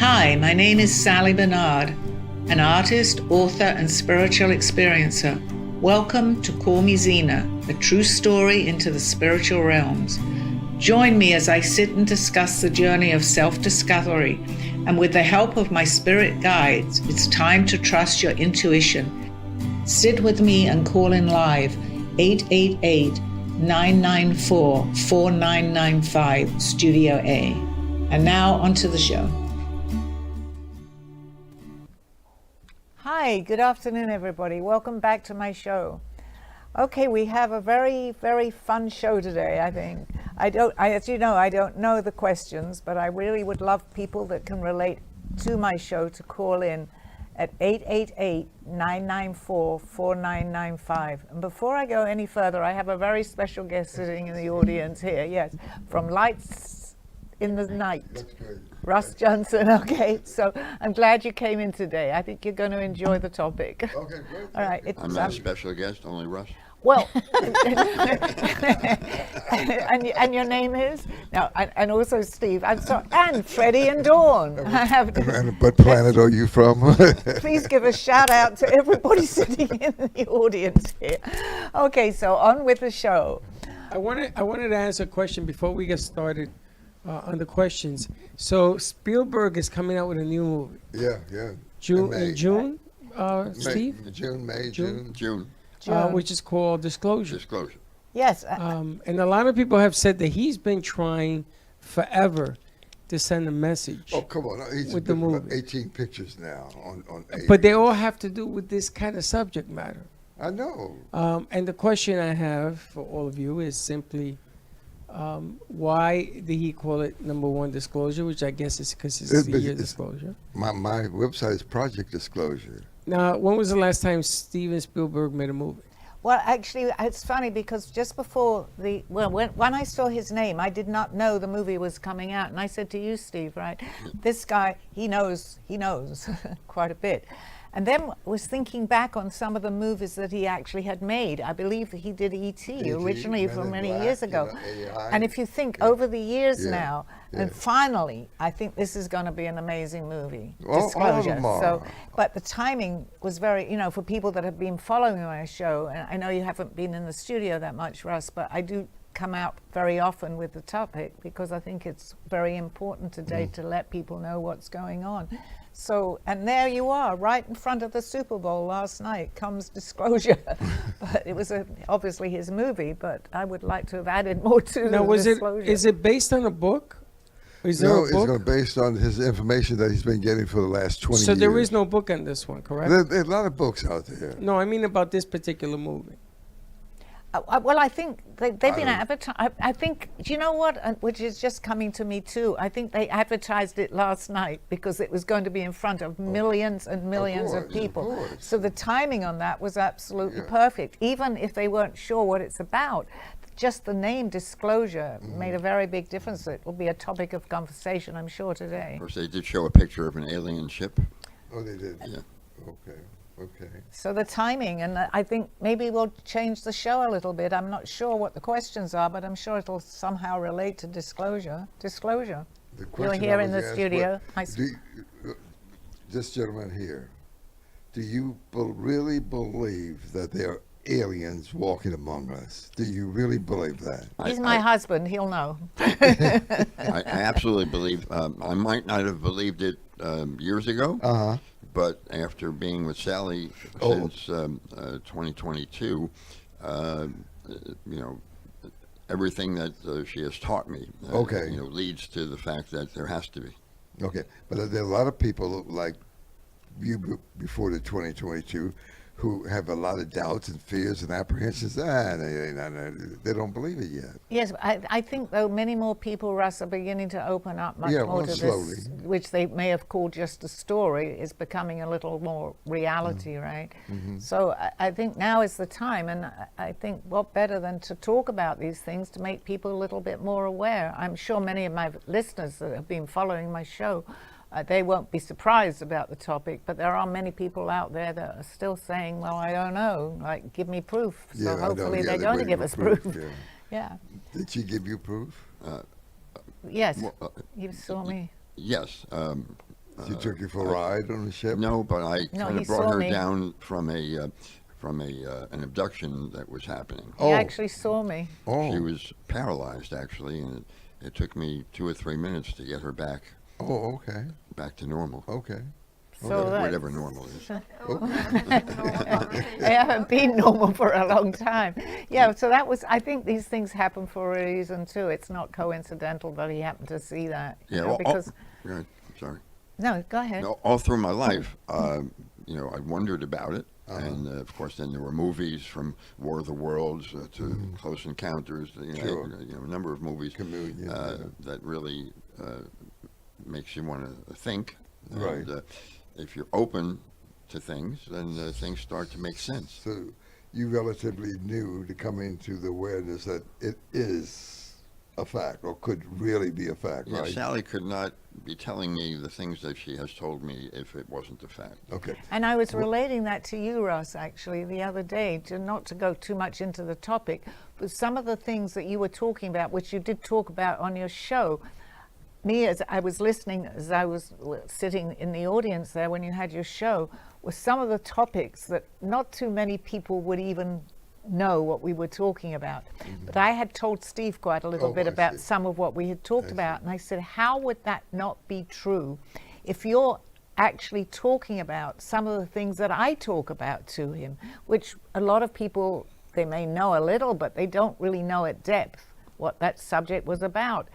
Hi, my name is Sally Barnard, an artist, author, and spiritual experiencer. Welcome to Call Me Zena, a true story into the spiritual realms. Join me as I sit and discuss the journey of self-discovery, and with the help of my spirit guides, it's time to trust your intuition. Sit with me and call in live, 888-994-4995, Studio A. And now onto the show. Hi, good afternoon, everybody. Welcome back to my show. Okay, we have a very, very fun show today, I think. As you know, I don't know the questions, but I really would love people that can relate to my show to call in at 888-994-4995. And before I go any further, I have a very special guest sitting in the audience here. Yes, from Lights in the Night. That's great. Russel Johnson. Okay, so I'm glad you came in today. I think you're going to enjoy the topic. Okay, great. All right. I'm not a special guest, only Russ. Well, and your name is? No, and also Steve. I'm sorry, and Freddie and Dawn. I have to, And what planet are you from? please give a shout out to everybody sitting in the audience here. Okay, so on with the show. I wanted to ask a question before we get started on the questions. So Spielberg is coming out with a new movie. Yeah. In June, Steve? June. Which is called Disclosure. Disclosure. Yes. And a lot of people have said that he's been trying forever to send a message. Oh, come on. He's with the been about movie. 18 pictures now on 8. But they all have to do with this kind of subject matter. I know. And the question I have for all of you is simply, why did he call it number one disclosure, which I guess is because it's the year disclosure. My website is Project Disclosure. Now, when was the last time Steven Spielberg made a movie? Well, actually, it's funny because just before when I saw his name, I did not know the movie was coming out. And I said to you, Steve, right, this guy, he knows quite a bit. And then was thinking back on some of the movies that he actually had made. I believe that he did E.T. originally from many years ago. And if you think over the years now, and finally, I think this is going to be an amazing movie, Disclosure. So, but the timing was very, for people that have been following my show, and I know you haven't been in the studio that much, Russ, but I do come out very often with the topic because I think it's very important today to let people know what's going on. So, and there you are, right in front of the Super Bowl last night comes Disclosure. But it was obviously his movie, but I would like to have added more to the Disclosure. Is it based on a book? Is there a book? It's based on his information that he's been getting for the last 20 years. So there is no book on this one, correct? There are a lot of books out there. No, I mean about this particular movie. Well, I think they've been advertised. I think, do you know what, which is just coming to me too, I think they advertised it last night because it was going to be in front of millions and millions of people. So the timing on that was absolutely perfect. Even if they weren't sure what it's about, just the name Disclosure made a very big difference. It will be a topic of conversation, I'm sure, today. Of course, they did show a picture of an alien ship. Oh, they did? Yeah. Okay. So the timing, and I think maybe we'll change the show a little bit. I'm not sure what the questions are, but I'm sure it'll somehow relate to Disclosure. Disclosure. You're here in the studio. This gentleman here, do you really believe that there are aliens walking among us? Do you really believe that? He's my husband. He'll know. I absolutely believe. I might not have believed it years ago. But after being with Sally since 2022, everything that she has taught me, leads to the fact that there has to be. Okay, but there are a lot of people like you before the 2022 who have a lot of doubts and fears and apprehensions. They don't believe it yet. Yes, I think, though, many more people, Russ, are beginning to open up much more to slowly. this, which they may have called just a story, is becoming a little more reality, right? So I think now is the time, and I think what better than to talk about these things to make people a little bit more aware. I'm sure many of my listeners that have been following my show they won't be surprised about the topic, but there are many people out there that are still saying, well, I don't know, like, give me proof. So hopefully they're going to give us proof. Yeah. Did she give you proof? Yes. You saw me. Yes. She took you for a ride on the ship? No, but I No, kind he of brought saw her me. down from an abduction that was happening. He actually saw me. Oh. She was paralyzed actually, and it took me 2 or 3 minutes to get her back Oh, okay. to normal. Okay. So Whatever normal is. I haven't been normal for a long time. Yeah, so that was, I think these things happen for a reason too. It's not coincidental that he happened to see that. You Yeah, know, well, because, go ahead, I'm sorry. no, go ahead. No, all through my life, I wondered about it. And of course, then there were movies from War of the Worlds to Close Encounters. Sure. A number of movies that really makes you want to think. Right. And, if you're open to things, then things start to make sense. So you relatively new to come into the awareness that it is a fact, or could really be a fact, Yeah, right? Sally could not be telling me the things that she has told me if it wasn't a fact. Okay. And I was relating that to you, Russ, actually, the other day, not to go too much into the topic, but some of the things that you were talking about, which you did talk about on your show, me, as I was listening, as I was sitting in the audience there when you had your show, were some of the topics that not too many people would even know what we were talking about. But I had told Steve quite a little bit I about see. some of what we had talked about, and I said, how would that not be true if you're actually talking about some of the things that I talk about to him, which a lot of people, they may know a little, but they don't really know at depth what that subject was about.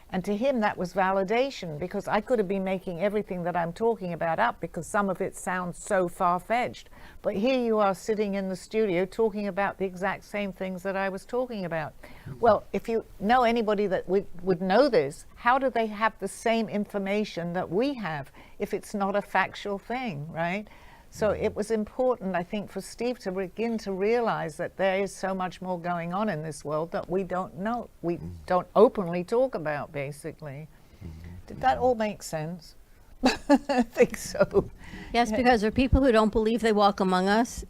And to him, that was validation, because I could have been making everything that I'm talking about up because some of it sounds so far-fetched. But here you are sitting in the studio talking about the exact same things that I was talking about. Well, if you know anybody that would know this, how do they have the same information that we have if it's not a factual thing, right? So it was important, I think, for Steve to begin to realize that there is so much more going on in this world that we don't know, we don't openly talk about, basically. Did that all make sense? I think so. Yes, because there are people who don't believe they walk among us.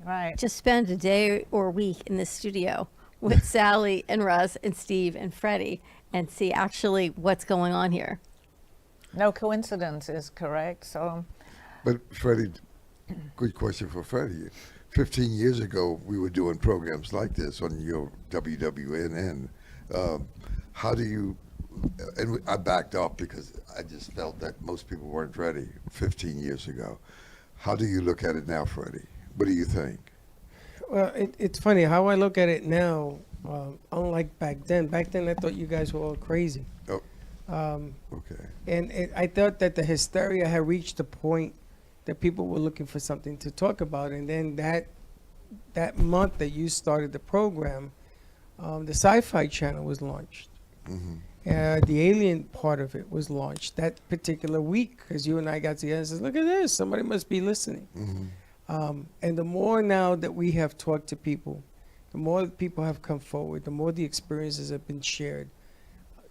Right. Just spend a day or a week in the studio with Sally and Russ and Steve and Freddie and see actually what's going on here. No coincidence is correct. So, But Freddie, good question for Freddie. 15 years ago, we were doing programs like this on your WWNN. How do you, and I backed off because I just felt that most people weren't ready 15 years ago. How do you look at it now, Freddie? What do you think? Well, it's funny how I look at it now. Unlike back then. Back then, I thought you guys were all crazy. Oh, Um, okay. and I thought that the hysteria had reached a point that people were looking for something to talk about. And then that month that you started the program, the Sci-Fi Channel was launched. The alien part of it was launched that particular week because you and I got together and said, look at this, somebody must be listening. And the more now that we have talked to people, the more people have come forward, the more the experiences have been shared.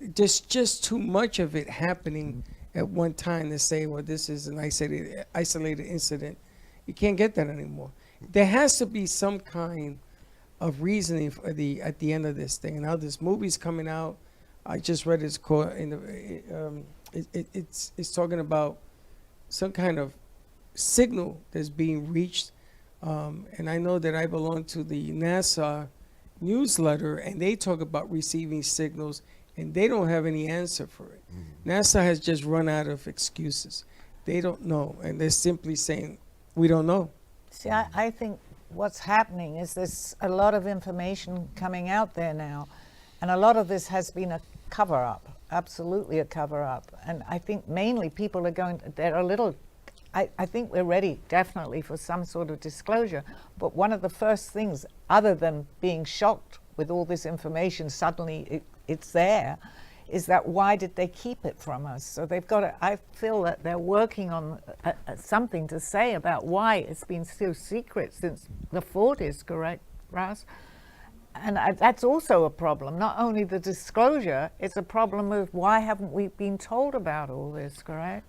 There's just too much of it happening at one time to say, well, this is an isolated incident. You can't get that anymore. There has to be some kind of reasoning for at the end of this thing. Now this movie's coming out. I just read it's called it's talking about some kind of signal that's being reached. And I know that I belong to the NASA newsletter, and they talk about receiving signals, and they don't have any answer for it. NASA has just run out of excuses. They don't know, and they're simply saying, we don't know. see, I think what's happening is there's a lot of information coming out there now, and a lot of this has been a cover-up, absolutely a cover-up. And I think mainly people are they're a little, I think we're ready definitely for some sort of disclosure. But one of the first things, other than being shocked with all this information, suddenly it's there, is that why did they keep it from us? So they've got to, I feel that they're working on something to say about why it's been so secret since the 40s, correct, Russ? And that's also a problem. Not only the disclosure, it's a problem of why haven't we been told about all this, correct?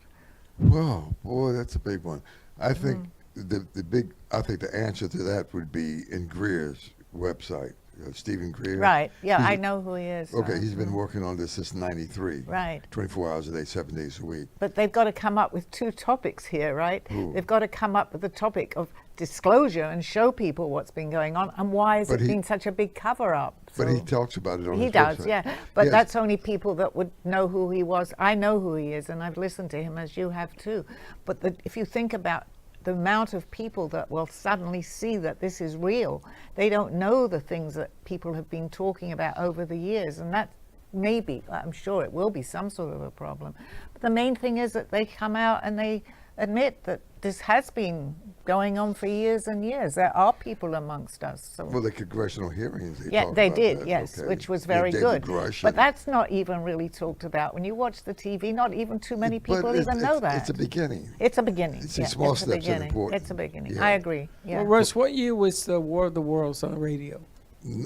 Well, boy, that's a big one. I think I think the answer to that would be in Greer's website. Stephen Greer. Right. Yeah, He's- I know who he is. Okay, he's been working on this since '93. Right. 24 hours a day, 7 days a week. But they've got to come up with two topics here, right? Who? They've got to come up with the topic of disclosure and show people what's been going on and why has But it he- been such a big cover-up. But he So- talks about it on He his does, website. yeah. But Yes. that's only people that would know who he was. I know who he is, and I've listened to him, as you have too. But if you think about the amount of people that will suddenly see that this is real, they don't know the things that people have been talking about over the years, and that maybe, I'm sure it will be some sort of a problem. But the main thing is that they come out and they admit that this has been going on for years and years. There are people amongst us. So. Well, the congressional hearings. Yeah, talked they about did, that, yes, okay. which was Yeah, very David good. Grush But and- that's not even really talked about. When you watch the TV, not even too many But people it's- even know it's- that. It's a beginning. It's a beginning. See, yeah, small it's a steps are beginning. important. It's a beginning. Yeah. I agree. Yeah. Well, Russ, what year was the War of the Worlds on the radio?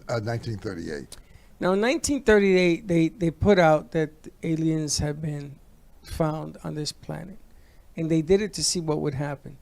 1938. Now, in 1938, they put out that aliens have been found on this planet, and they did it to see what would happen.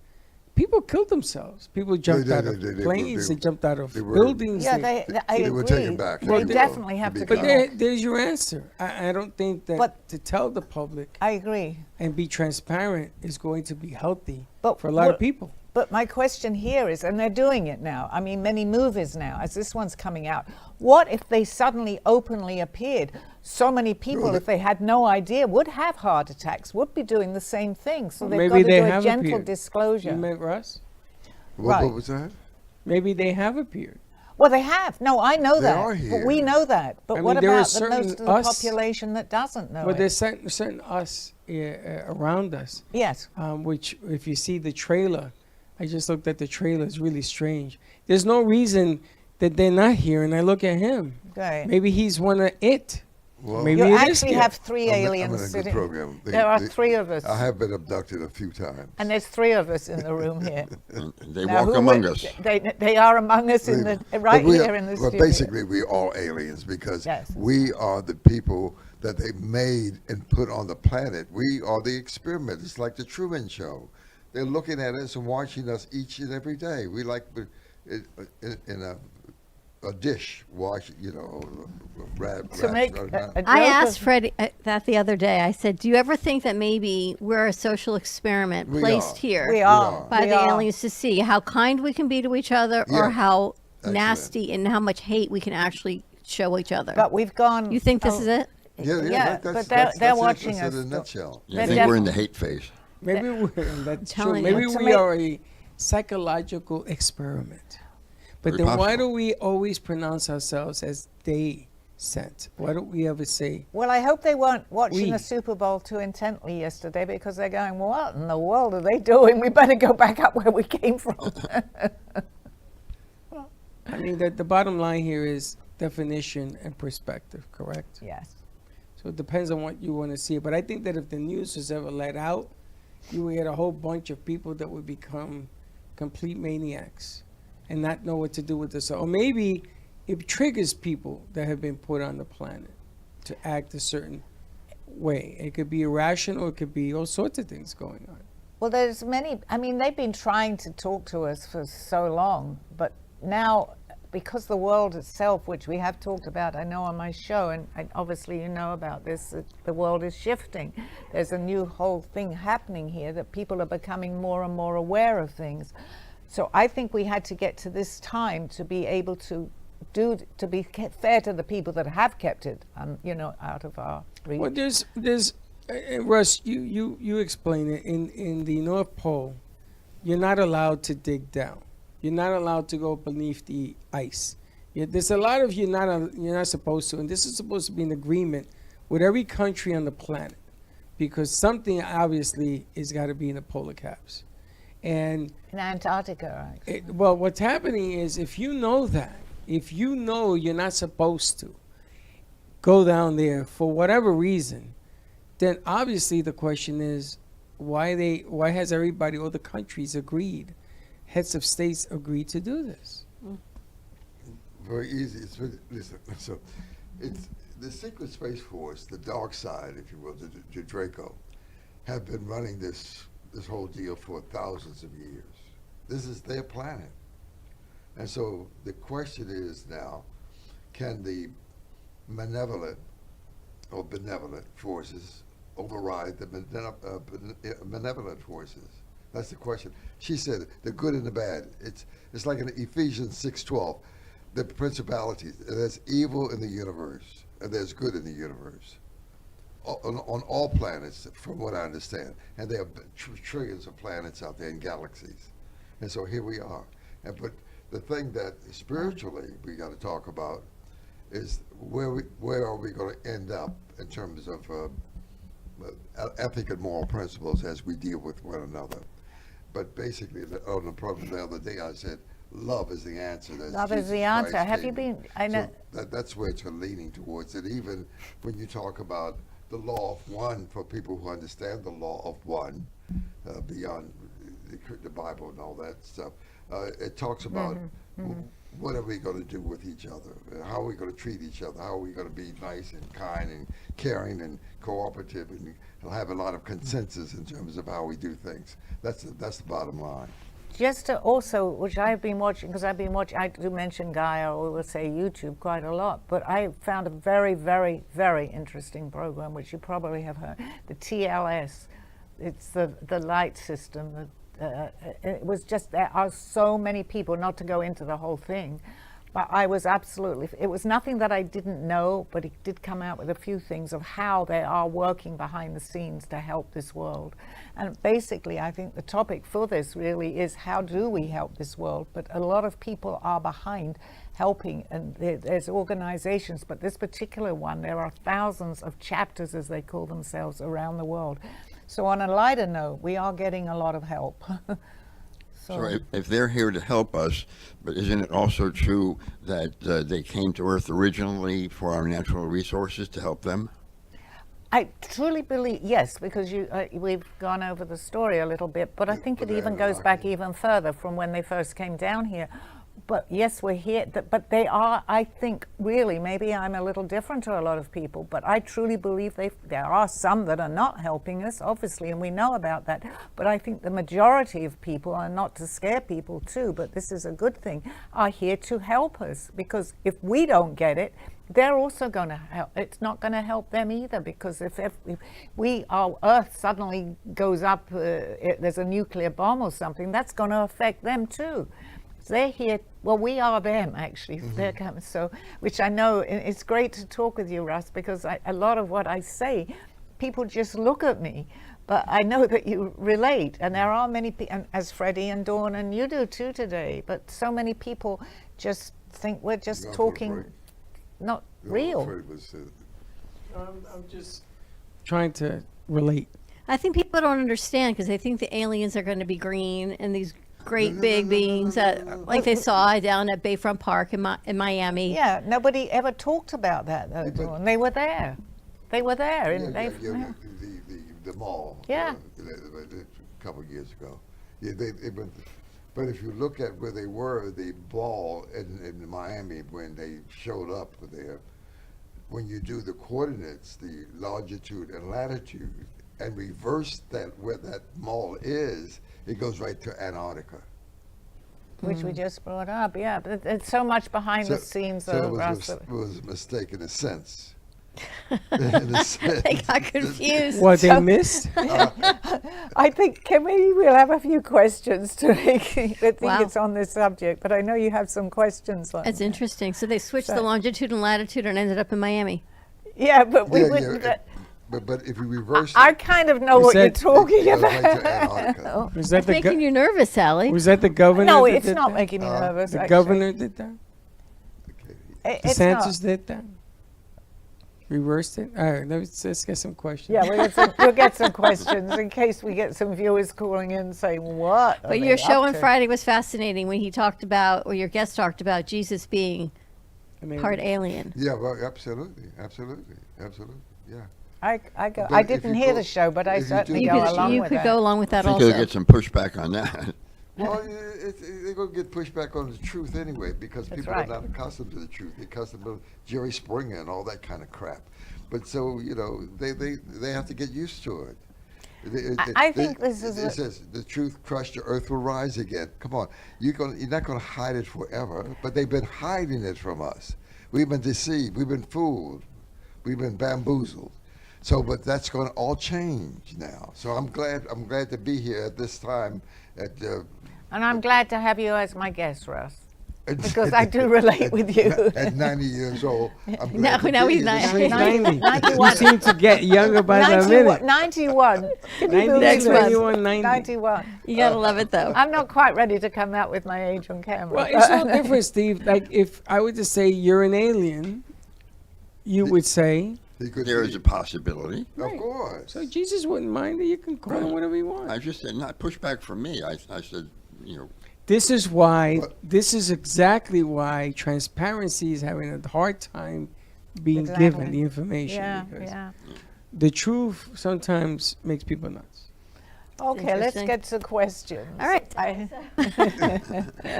People killed themselves. People jumped out of they were- planes. They jumped out of they were- buildings. Yeah, they- I they agree. were taken back, They if you will, definitely to have be to but go. clear. there's your answer. I don't think that But- to tell the public I agree. and be transparent is going to be healthy But for a lot what- of people. But my question here is, and they're doing it now, I mean, many movies now, as this one's coming out, what if they suddenly openly appeared? So many people, No, if they had no idea, would have heart attacks, would be doing the same thing. So they've Maybe got to they do a have gentle appeared. disclosure. You meant Russ? What Right. was that? Maybe they have appeared. Well, they have. No, I know They that. are But we here. know that. But I what mean, there are about the certain most of the us- population that doesn't know But it? there's certain us around us, Yes. which if you see the trailer, I just looked at the trailer, it's really strange. There's no reason that they're not here, and I look at him. Okay. Maybe he's one of it. Well, Maybe You it is actually here. have three I'm in aliens a good sitting. program. There are three of us. I have been abducted a few times. And there's three of us in the room here. And they Now, walk who among would- us. They are among us in the right But we here are- in the well, studio. basically, we are aliens because Yes. we are the people that they made and put on the planet. We are the experiment. It's like the Truman Show. They're looking at us and watching us each and every day. We like in a dish, watch, to make a I joke asked of- Freddie that the other day. I said, "Do you ever think that maybe we're a social experiment We placed are. here We are. by we the are. aliens to see how kind we can be to each other, Yeah. or how Excellent. nasty and how much hate we can actually show each other?" But we've gone. You think this is it? Yeah, Yeah, that's, but they're it. watching That's us. in a nutshell. Yeah, I They're think we're in definitely- the hate phase. Maybe that's true. telling you. Maybe To we make- are a psychological experiment. But Very then why possible. do we always pronounce ourselves as they sent? Why don't we ever say Well, I hope they weren't watching We. the Super Bowl too intently yesterday because they're going, what in the world are they doing? We better go back up where we came from. I mean, the bottom line here is definition and perspective, correct? Yes. So it depends on what you want to see. But I think that if the news was ever let out, you would get a whole bunch of people that would become complete maniacs and not know what to do with this. Or maybe it triggers people that have been put on the planet to act a certain way. It could be irrational. It could be all sorts of things going on. Well, there's many, I mean, they've been trying to talk to us for so long, but now, because the world itself, which we have talked about, I know on my show, and obviously you know about this, that the world is shifting. There's a new whole thing happening here that people are becoming more and more aware of things. So I think we had to get to this time to be able to be fair to the people that have kept it, out of our reach. Well, there's Russ, you explain it. In the North Pole, you're not allowed to dig down. You're not allowed to go beneath the ice. There's a lot of you're not supposed to, and this is supposed to be an agreement with every country on the planet, because something obviously is got to be in the polar caps. And In Antarctica, right? well, what's happening is if you know you're not supposed to go down there for whatever reason, then obviously the question is why has everybody, all the countries agreed, heads of states agreed to do this? Very easy. Listen, so it's the Secret Space Force, the dark side, if you will, the Draco, have been running this whole deal for thousands of years. This is their planet. And so the question is now, can the malevolent or benevolent forces override the benevolent forces? That's the question. She said the good and the bad. It's like in Ephesians 6:12, the principalities. There's evil in the universe and there's good in the universe. On all planets, from what I understand, and there are trillions of planets out there in galaxies, and so here we are. But the thing that spiritually we got to talk about is where are we going to end up in terms of ethic and moral principles as we deal with one another. But basically, on the program the other day, I said, love is the answer. Love is the answer. Have you been? I know. So that's where it's leaning towards it. Even when you talk about the law of one, for people who understand the law of one, beyond the Bible and all that stuff, it talks about what are we going to do with each other? How are we going to treat each other? How are we going to be nice and kind and caring and cooperative and have a lot of consensus in terms of how we do things? That's the bottom line. Just to also, which I've been watching, because I've been watching, I do mention Gaia, or we'll say YouTube quite a lot, but I found a very, very, very interesting program, which you probably have heard, the TLS. It's the light system. It was just, there are so many people, not to go into the whole thing, but I was absolutely, it was nothing that I didn't know, but it did come out with a few things of how they are working behind the scenes to help this world. And basically, I think the topic for this really is how do we help this world? But a lot of people are behind helping, and there's organizations, but this particular one, there are thousands of chapters, as they call themselves, around the world. So on a lighter note, we are getting a lot of help. So if they're here to help us, but isn't it also true that they came to Earth originally for our natural resources to help them? I truly believe, yes, because we've gone over the story a little bit, but I think it even goes back even further from when they first came down here. But yes, we're here, but they are, I think, really, maybe I'm a little different to a lot of people, but I truly believe there are some that are not helping us, obviously, and we know about that. But I think the majority of people, and not to scare people too, but this is a good thing, are here to help us. Because if we don't get it, they're also going to help. It's not going to help them either, because if our Earth suddenly goes up, there's a nuclear bomb or something, that's going to affect them too. They're here, well, we are them, actually. They're coming, so, which I know, it's great to talk with you, Russ, because a lot of what I say, people just look at me, but I know that you relate, and there are many people, as Freddie and Dawn, and you do too today, but so many people just think we're just talking, not real. I'm just trying to relate. I think people don't understand because they think the aliens are going to be green and these great big beings that, like they saw down at Bayfront Park in Miami. Yeah, nobody ever talked about that though, Dawn. They were there. They were there. The mall. Yeah. A couple of years ago. Yeah, but if you look at where they were, the ball in Miami when they showed up there, when you do the coordinates, the longitude and latitude, and reverse that where that mall is, it goes right to Antarctica. Which we just brought up, yeah. But it's so much behind the scenes so of it was a mistake in a sense. They got confused. What they missed? I think, we'll have a few questions to make. I think Wow. it's on this subject, but I know you have some questions. That's interesting. So they switched the longitude and latitude and ended up in Miami. Yeah, but we Yeah, wouldn't. But if you reverse I it, kind of know Is what you're that- talking it goes about. right to Antarctica. Was that the Making you nervous, Sally. was that the governor? No, that it's did not that? making me nervous. The actually. governor did that. It's DeSantis not. did that. Reversed it. All right, let's get some questions. Yeah, we'll get some questions in case we get some viewers calling in saying, what? are But they your show up on to?" Friday was fascinating when he talked about, or your guest talked about Jesus being I mean, part alien. Yeah, well, absolutely. Yeah. I go. But I if didn't you hear go- the show, but I if you certainly do- You go Yeah, along could, with you that. could go along with I that think also. they'll get some pushback on that. Well, they're going to get pushback on the truth anyway because That's people right. are not accustomed to the truth. They're accustomed to Jerry Springer and all that kind of crap. But so, they have to get used to it. I think this is It says the truth crushed, the earth will rise again. Come on, you're not going to hide it forever. But they've been hiding it from us. We've been deceived. We've been fooled. We've been bamboozled. So, but that's going to all change now. So I'm glad to be here at this time. And I'm glad to have you as my guest, Russ, because I do relate with you. At 90 years old, I'm glad Now to be he's here. not- This- 90. 91. You seem to get younger by the 91. minute. 91. Can you 90, believe Next this? month. 91, 90. 91. You gotta love it though. I'm not quite ready to come out with my age on camera. Well, it's no different, Steve. Like if I were to say you're an alien, you would say, He could There be. is a possibility. Of course. so Jesus wouldn't mind it. You can call him whatever you want. I just said not pushback from me. I said, you know, This is why. But- This is exactly why transparency is having a hard time being Exactly. given the information. yeah, because yeah. the truth sometimes makes people nuts. Okay, let's Interesting. get to questions. All right.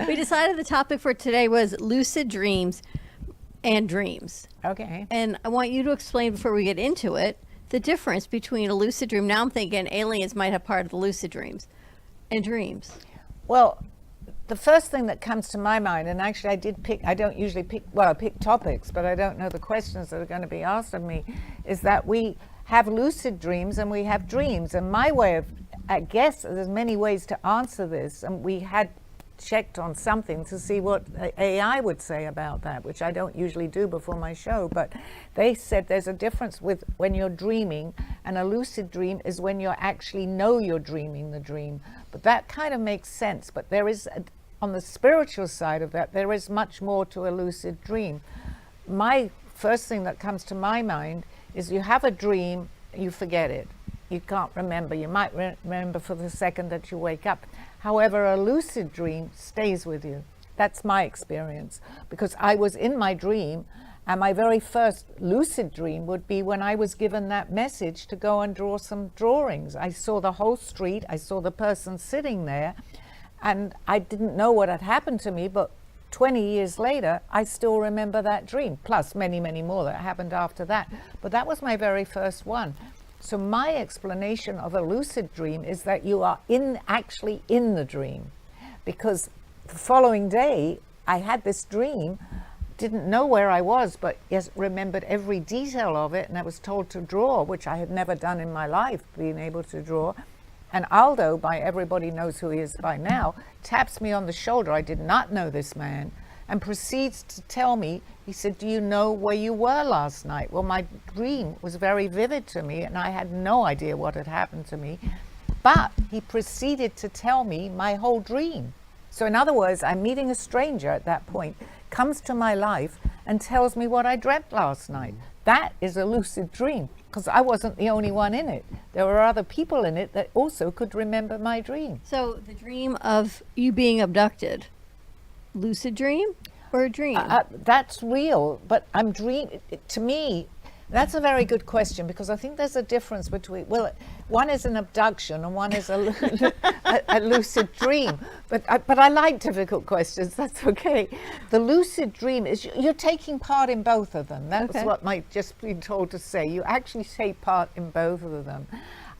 We decided the topic for today was lucid dreams and dreams. Okay. And I want you to explain before we get into it the difference between a lucid dream. Now I'm thinking aliens might have part of the lucid dreams and dreams. Well, the first thing that comes to my mind, and actually I don't usually pick, well, I pick topics, but I don't know the questions that are going to be asked of me, is that we have lucid dreams and we have dreams. And my way of, I guess there's many ways to answer this, and we had checked on something to see what AI would say about that, which I don't usually do before my show, but they said there's a difference with when you're dreaming, and a lucid dream is when you actually know you're dreaming the dream. But that kind of makes sense, but there is, on the spiritual side of that, there is much more to a lucid dream. My first thing that comes to my mind is you have a dream, you forget it. You can't remember. You might remember for the second that you wake up. However, a lucid dream stays with you. That's my experience, because I was in my dream, and my very first lucid dream would be when I was given that message to go and draw some drawings. I saw the whole street, I saw the person sitting there, and I didn't know what had happened to me, but 20 years later, I still remember that dream, plus many, many more that happened after that. But that was my very first one. So my explanation of a lucid dream is that you are actually in the dream, because the following day I had this dream, didn't know where I was, but yes, remembered every detail of it, and I was told to draw, which I had never done in my life, being able to draw. And Aldo, everybody knows who he is by now, taps me on the shoulder. I did not know this man, and proceeds to tell me, he said, do you know where you were last night? Well, my dream was very vivid to me, and I had no idea what had happened to me. But he proceeded to tell me my whole dream. So in other words, I'm meeting a stranger at that point, comes to my life and tells me what I dreamt last night. That is a lucid dream, because I wasn't the only one in it. There were other people in it that also could remember my dream. So the dream of you being abducted, lucid dream or a dream? That's real, but to me, that's a very good question, because I think there's a difference between, well, one is an abduction and one is a lucid dream. But I like difficult questions, that's okay. The lucid dream is, you're taking part in both of them. That's Okay. what might just be told to say. You actually take part in both of them.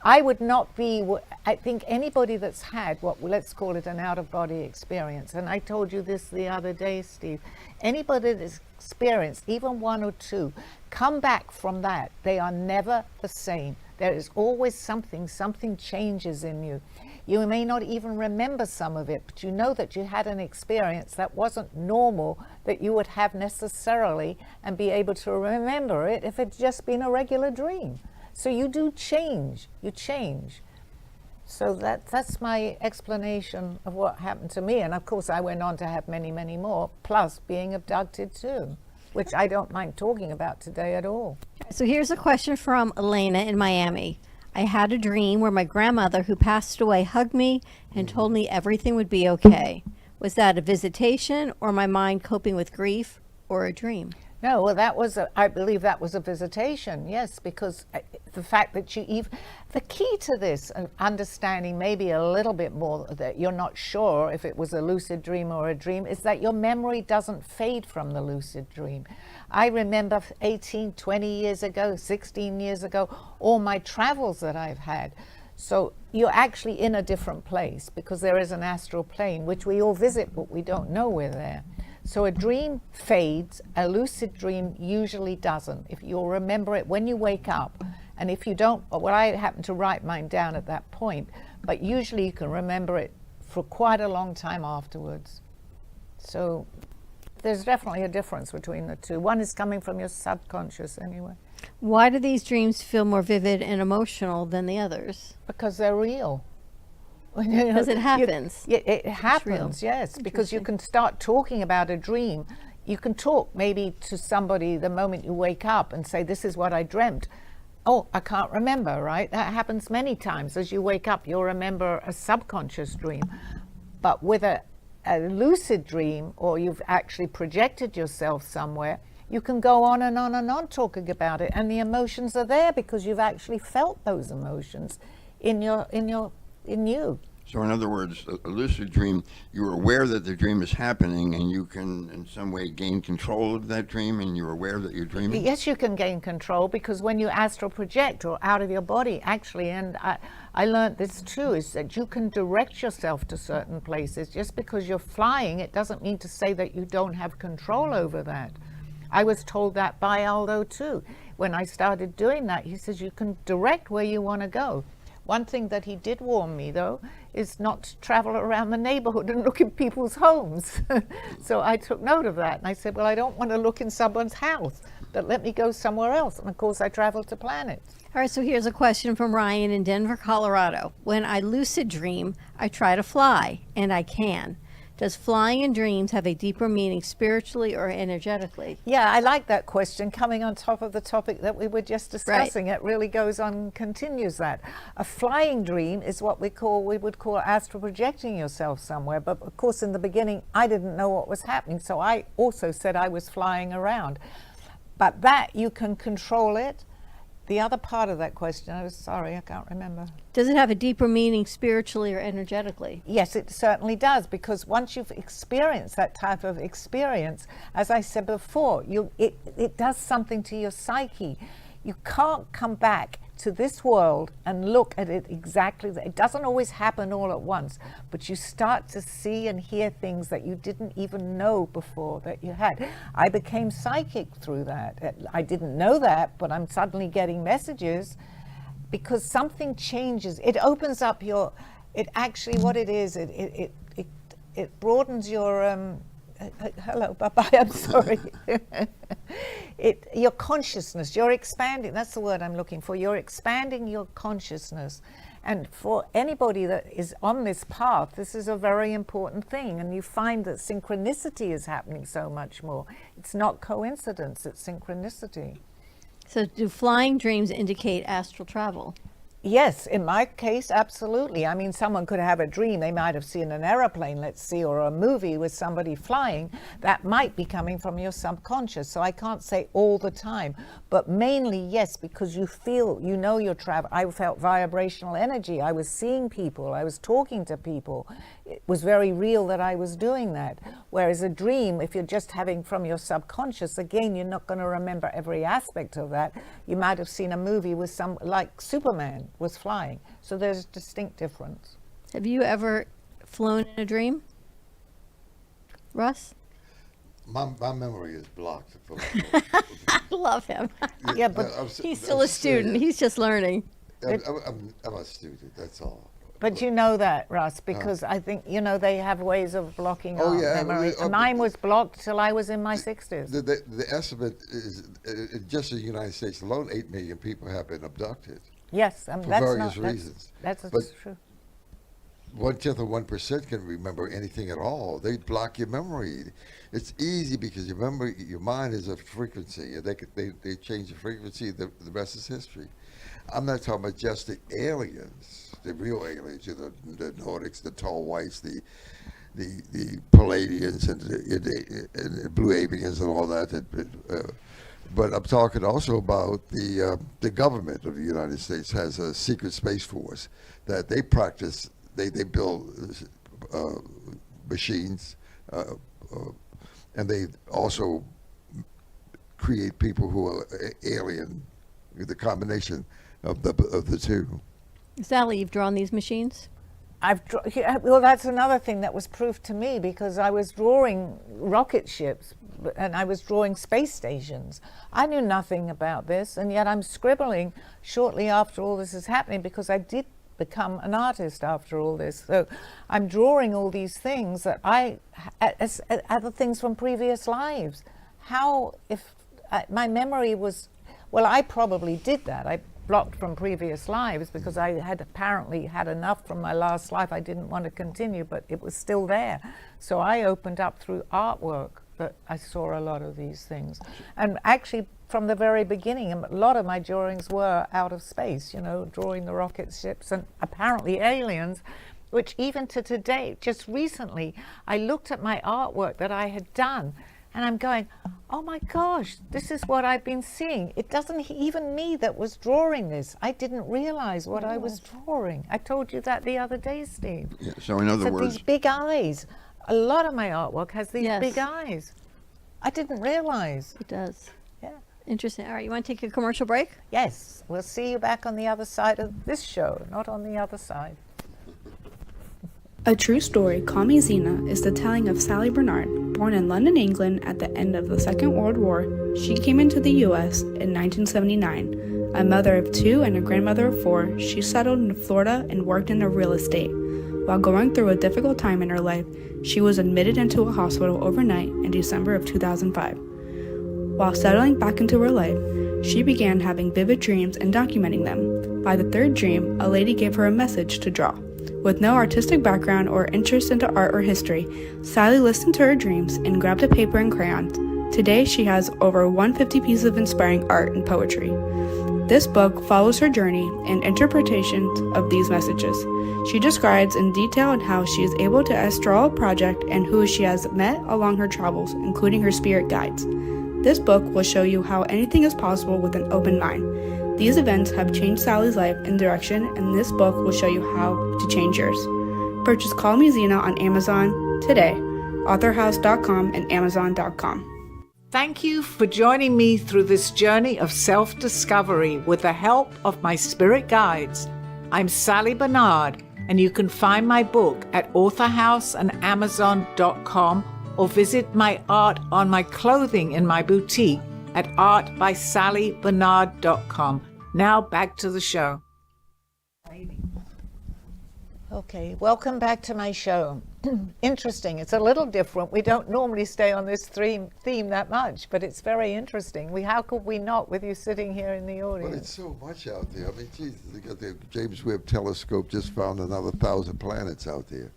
I would not be, I think anybody that's had let's call it an out-of-body experience, and I told you this the other day, Steve, anybody that's experienced even one or two, come back from that, they are never the same. There is always something changes in you. You may not even remember some of it, but you know that you had an experience that wasn't normal, that you would have necessarily, and be able to remember it if it's just been a regular dream. So you do change, you change. So that's my explanation of what happened to me. And of course I went on to have many, many more, plus being abducted too, which I don't mind talking about today at all. So here's a question from Elena in Miami. I had a dream where my grandmother who passed away hugged me and told me everything would be okay. Was that a visitation, or my mind coping with grief, or a dream? No, well, I believe that was a visitation, yes, because the fact that the key to this, understanding maybe a little bit more that you're not sure if it was a lucid dream or a dream, is that your memory doesn't fade from the lucid dream. I remember 18, 20 years ago, 16 years ago, all my travels that I've had. So you're actually in a different place, because there is an astral plane, which we all visit, but we don't know we're there. So a dream fades, a lucid dream usually doesn't. If you'll remember it when you wake up, and if you don't, well, I happen to write mine down at that point, but usually you can remember it for quite a long time afterwards. So there's definitely a difference between the two. One is coming from your subconscious anyway. Why do these dreams feel more vivid and emotional than the others? Because they're real. Because it happens. It happens, yes. Because you can start talking about a dream. You can talk maybe to somebody the moment you wake up and say, this is what I dreamt. Oh, I can't remember, right? That happens many times. As you wake up, you'll remember a subconscious dream. But with a lucid dream, or you've actually projected yourself somewhere, you can go on and on and on talking about it, and the emotions are there because you've actually felt those emotions in you. So in other words, a lucid dream, you're aware that the dream is happening, and you can in some way gain control of that dream, and you're aware that you're dreaming? Yes, you can gain control, because when you astral project or out of your body, actually, and I learned this too, is that you can direct yourself to certain places. Just because you're flying, it doesn't mean to say that you don't have control over that. I was told that by Aldo too. When I started doing that, he says you can direct where you want to go. One thing that he did warn me, though, is not to travel around the neighborhood and look in people's homes. So I took note of that, and I said, well, I don't want to look in someone's house, but let me go somewhere else. And of course, I traveled to planets. All right, so here's a question from Ryan in Denver, Colorado. When I lucid dream, I try to fly, and I can. Does flying in dreams have a deeper meaning spiritually or energetically? Yeah, I like that question, coming on top of the topic that we were just discussing. Right. It really goes on, continues that. A flying dream is what we would call astral projecting yourself somewhere. But of course, in the beginning, I didn't know what was happening. So I also said I was flying around. But that, you can control it. The other part of that question, I was sorry, I can't remember. Does it have a deeper meaning spiritually or energetically? Yes, it certainly does, because once you've experienced that type of experience, as I said before, it does something to your psyche. You can't come back to this world and look at it exactly. It doesn't always happen all at once, but you start to see and hear things that you didn't even know before that you had. I became psychic through that. I didn't know that, but I'm suddenly getting messages because something changes. It opens up your, it actually, what it is, it broadens your, hello, bye-bye, I'm sorry. Your consciousness, you're expanding, that's the word I'm looking for. You're expanding your consciousness. And for anybody that is on this path, this is a very important thing. And you find that synchronicity is happening so much more. It's not coincidence, it's synchronicity. So do flying dreams indicate astral travel? Yes, in my case, absolutely. I mean, someone could have a dream. They might have seen an aeroplane, let's see, or a movie with somebody flying. That might be coming from your subconscious. So I can't say all the time, but mainly yes, because you feel, you know, you're traveling. I felt vibrational energy. I was seeing people. I was talking to people. It was very real that I was doing that. Whereas a dream, if you're just having from your subconscious, again, you're not going to remember every aspect of that. You might have seen a movie with like Superman was flying. So there's a distinct difference. Have you ever flown in a dream, Russ? My memory is blocked. I love him. Yeah, but He's still a student. He's just learning. I'm a student, that's all. But you know that, Russ, because I think, you know, they have ways of blocking our memory. Mine was blocked till I was in my 60s. The estimate is, just in the United States alone, 8 million people have been abducted. Yes, for that's various reasons. That's But true. 1/10 of 1% can remember anything at all. They block your memory. It's easy because your memory, your mind is a frequency, and they change the frequency. The rest is history. I'm not talking about just the aliens, the real aliens, the Nordics, the tall whites, the Palladians, and the blue aliens, and all that. But I'm talking also about the government of the United States has a secret space force that they practice. They build machines, and they also create people who are alien. The combination of the two. Sally, you've drawn these machines? well, that's another thing that was proof to me, because I was drawing rocket ships and I was drawing space stations. I knew nothing about this, and yet I'm scribbling shortly after all this is happening, because I did become an artist after all this. So I'm drawing all these things that as other things from previous lives. How, if my memory was, well, I probably did that. I blocked from previous lives because I had apparently had enough from my last life. I didn't want to continue, but it was still there. So I opened up through artwork that I saw a lot of these things. And actually, from the very beginning, a lot of my drawings were out of space, drawing the rocket ships and apparently aliens, which even to today, just recently, I looked at my artwork that I had done, and I'm going, oh my gosh, this is what I've been seeing. It doesn't even me that was drawing this. I didn't realize what I was drawing. I told you that the other day, Steve. Yeah, so in other words, these big eyes. A lot of my artwork has these Yes. big eyes. I didn't realize. It does. Yeah. Interesting. All right, you want to take a commercial break? Yes, we'll see you back on the other side of this show, not on the other side. A true story, Call Me Zena, is the telling of Sally Barnard. Born in London, England at the end of the Second World War, she came into the U.S. in 1979. A mother of 2 and a grandmother of 4, she settled in Florida and worked in real estate. While going through a difficult time in her life, she was admitted into a hospital overnight in December of 2005. While settling back into her life, she began having vivid dreams and documenting them. By the 3rd dream, a lady gave her a message to draw. With no artistic background or interest into art or history, Sally listened to her dreams and grabbed a paper and crayons. Today, she has over 150 pieces of inspiring art and poetry. This book follows her journey and interpretations of these messages. She describes in detail how she is able to draw a project and who she has met along her travels, including her spirit guides. This book will show you how anything is possible with an open mind. These events have changed Sally's life and direction, and this book will show you how to change yours. Purchase Call Me Zena on Amazon today, authorhouse.com and amazon.com. Thank you for joining me through this journey of self-discovery with the help of my spirit guides. I'm Sally Barnard, and you can find my book at authorhouse and amazon.com, or visit my art on my clothing in my boutique at artbysallybarnard.com. Now back to the show. Okay, welcome back to my show. Interesting. It's a little different. We don't normally stay on this theme that much, but it's very interesting. How could we not, with you sitting here in the audience? Well, it's so much out there. I mean, geez, the James Webb Telescope just found another 1,000 planets out there.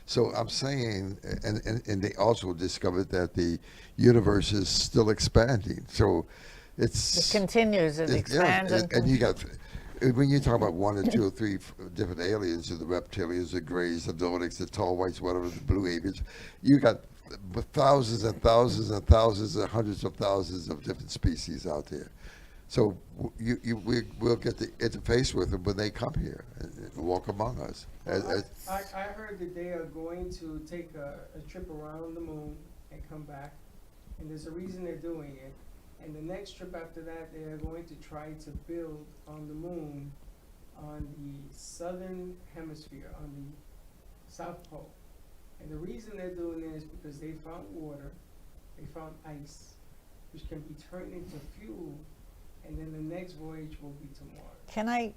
So I'm saying, and they also discovered that the universe is still expanding. So It continues, it expands. Yeah, and you got, when you talk about 1 or 2 or 3 different aliens, the reptilians, the grays, the Nordics, the tall whites, whatever, the blue avians, you got thousands and thousands and thousands and hundreds of thousands of different species out there. So we'll get to interface with them when they come here and walk among us. I heard that they are going to take a trip around the moon and come back, and there's a reason they're doing it. And the next trip after that, they are going to try to build on the moon on the southern hemisphere, on the South Pole. And the reason they're doing it is because they found water, they found ice, which can be turned into fuel, and then the next voyage will be to Mars. Can I,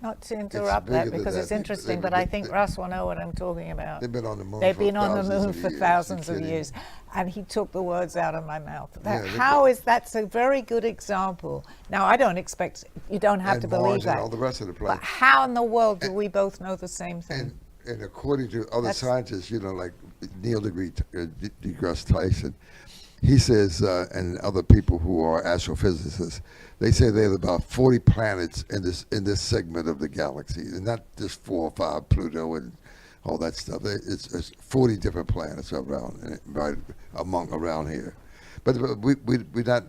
not to interrupt that because it's interesting, but I think Russ will know what I'm talking about. They've been on the moon. They've been on the moon for thousands of years, and he took the words out of my mouth. That's a very good example. Now, I don't expect, you don't have to believe Mars that. and all the rest of the But planets. how in the world do we both know the same thing? And according to other scientists, like Neil deGrasse Tyson, he says, and other people who are astrophysicists, they say there's about 40 planets in this segment of the galaxy, and not just 4 or 5, Pluto and all that stuff. It's 40 different planets around here. But we're not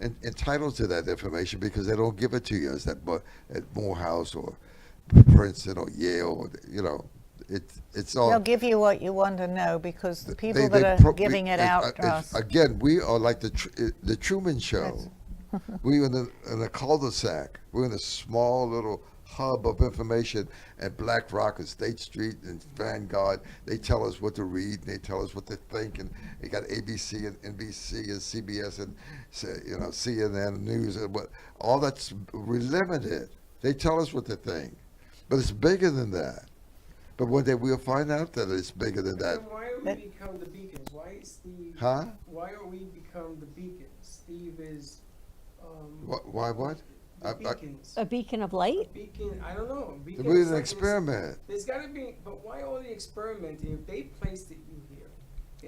entitled to that information because they don't give it to you at Morehouse or Princeton or Yale. It's all. They'll give you what you want to know because the people that are giving it out to us. Again, we are like the Truman Show. We're in a cul-de-sac. We're in a small little hub of information at Black Rock and State Street and Vanguard. They tell us what to read, and they tell us what to think, and they got ABC and NBC and CBS and CNN News and what. All that's limited. They tell us what to think, but it's bigger than that. But one day we'll find out that it's bigger than that. Then why don't we become the beacons? Why is Steve? Huh? Why don't we become the beacons? Steve is. Why what? The beacons. A beacon of light? Beacon. I don't know. Beacon We is an like experiment. There's got to be, but why all the experimenting? If they placed it you here,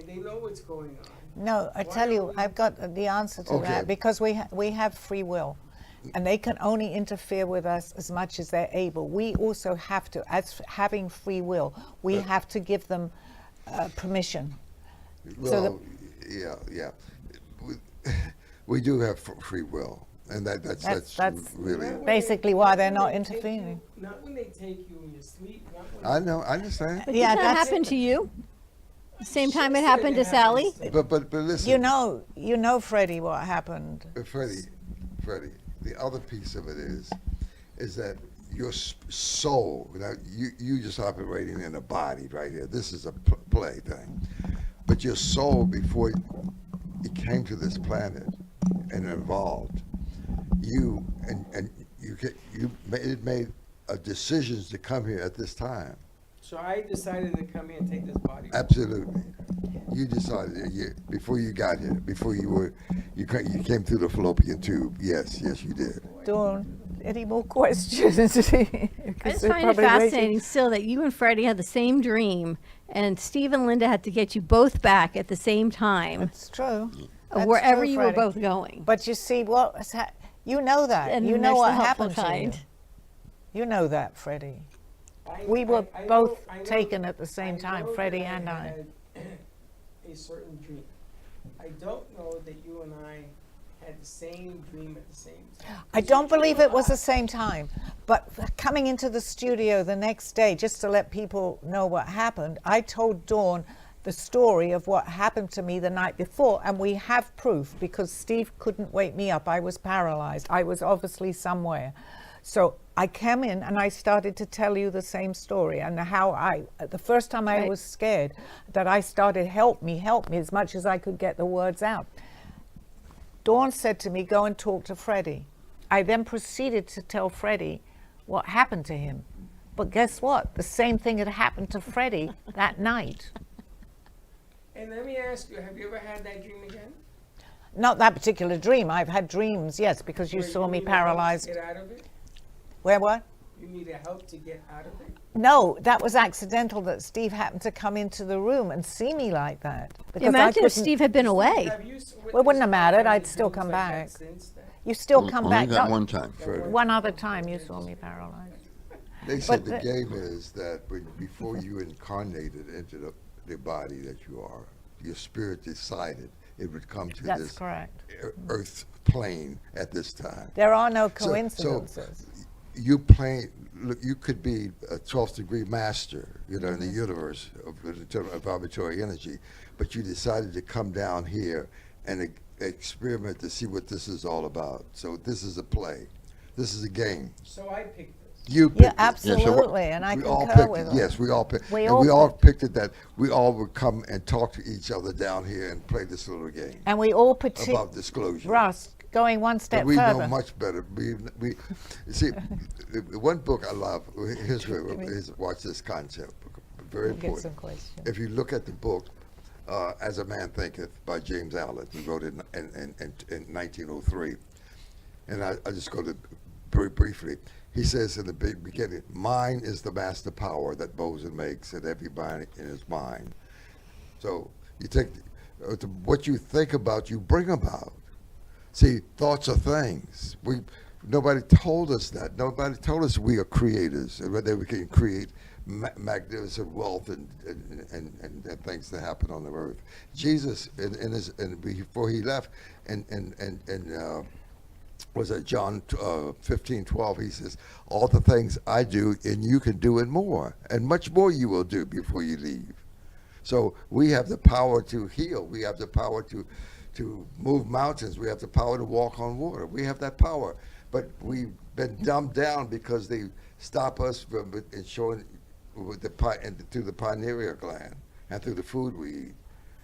and they know what's going on. No, I Why tell you, don't we- I've got the answer to Okay. that, because we have free will, and they can only interfere with us as much as they're able. We also have to, as having free will, we have to give them permission. Well, yeah. We do have free will, and that's That's really. basically why they're not intervening. Not when they take you in your sleep. Not when I know, I understand. But Yeah, did that that's- happen to you? The same time it She happened to said it Sally? happened. But listen, You know, Freddie, what happened. Freddie, the other piece of it is that your soul. Now you just operating in a body right here. This is a play thing, but your soul before it came to this planet and evolved, you made decisions to come here at this time. So I decided to come here and take this body. Absolutely. You decided before you got here, before you came through the fallopian tube. Yes, you did. Dawn, any more questions? I just find it fascinating still that you and Freddie had the same dream, and Steve and Linda had to get you both back at the same time It's true. of That's wherever true, you were Freddie. both going. But you see, you know that. And You know there's what the helpful happened to kind. you. You know that, Freddie. I- We were I know- both I know- taken at the same I time, know Freddie that and I. had a certain dream. I don't know that you and I had the same dream at the same time. I don't believe it was the same time, but coming into the studio the next day, just to let people know what happened, I told Dawn the story of what happened to me the night before, and we have proof because Steve couldn't wake me up. I was paralyzed. I was obviously somewhere. So I came in and I started to tell you the same story, and how the first time I Right. was scared, that I started, help me, as much as I could get the words out. Dawn said to me, go and talk to Freddie. I then proceeded to tell Freddie what happened to him. But guess what? The same thing had happened to Freddie that night. And let me ask you, have you ever had that dream again? Not that particular dream. I've had dreams, yes, because you Where saw me needed help to paralyzed. Get out of it? Where what? You needed help to get out of it? No, that was accidental that Steve happened to come into the room and see me like that. Because I Imagine if couldn't- Steve had been away. Have you Well, it wouldn't have witnessed mattered. any I'd still dreams come like that back. since then? You still come Only back. that No, one time. one other time you saw me paralyzed. They said But the game is that before you incarnated into the body that you are, your spirit decided it would come to That's this correct. earth plane at this time. There are no So- coincidences. You play. Look, you could be a 12th degree master, in the universe of vibratory energy, but you decided to come down here and experiment to see what this is all about. So this is a play. This is a game. So I picked this. You Yeah, picked it. absolutely, and I We all concur picked with it. her. Yes, we all picked. We And all we all picked it that we all would come and talk to each other down here and play this little game And we all about disclosure. Russ, going one But step we further. know much better. We see, the one book I love. Watch this concept. Very We'll get important. some questions. If you look at the book, As a Man Thinketh by James Allen, he wrote it in 1903, and I just go to very briefly. He says in the beginning, "Mind is the master power that moves and makes, and everybody in his mind." So you take what you think about, you bring about. See, thoughts are things. Nobody told us that. Nobody told us we are creators and that we can create magnificent wealth and things that happen on the earth. Jesus, before he left, was that John 15:12? He says, "All the things I do, and you can do and more, and much more you will do before you leave." So we have the power to heal. We have the power to move mountains. We have the power to walk on water. We have that power. But we've been dumbed down because the stop us from showing with through the pineal gland and through the food we eat.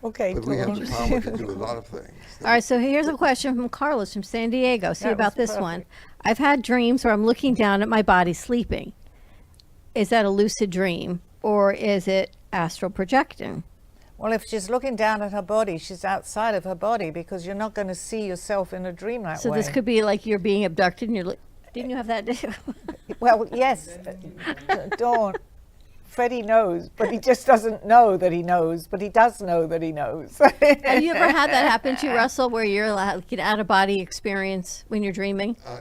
Okay, But we have the Dawn. power to do a lot of things. All right, so here's a question from Carlos from San Diego. See That about was this one. perfect. I've had dreams where I'm looking down at my body sleeping. Is that a lucid dream or is it astral projecting? Well, if she's looking down at her body, she's outside of her body because you're not going to see yourself in a dream that So way. this could be like you're being abducted and you're like, didn't you have that? Well, yes, Dawn. Freddie knows, but he just doesn't know that he knows, but he does know that he knows. Have you ever had that happen to you, Russell, where you're like an out-of-body experience when you're dreaming? I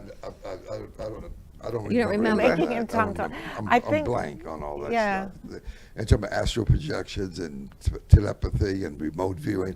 don't You don't remember? any of Making that. him I don't tongue-tied. remember. I I'm think- blank on all that Yeah. stuff. And talking about astral projections and telepathy and remote viewing,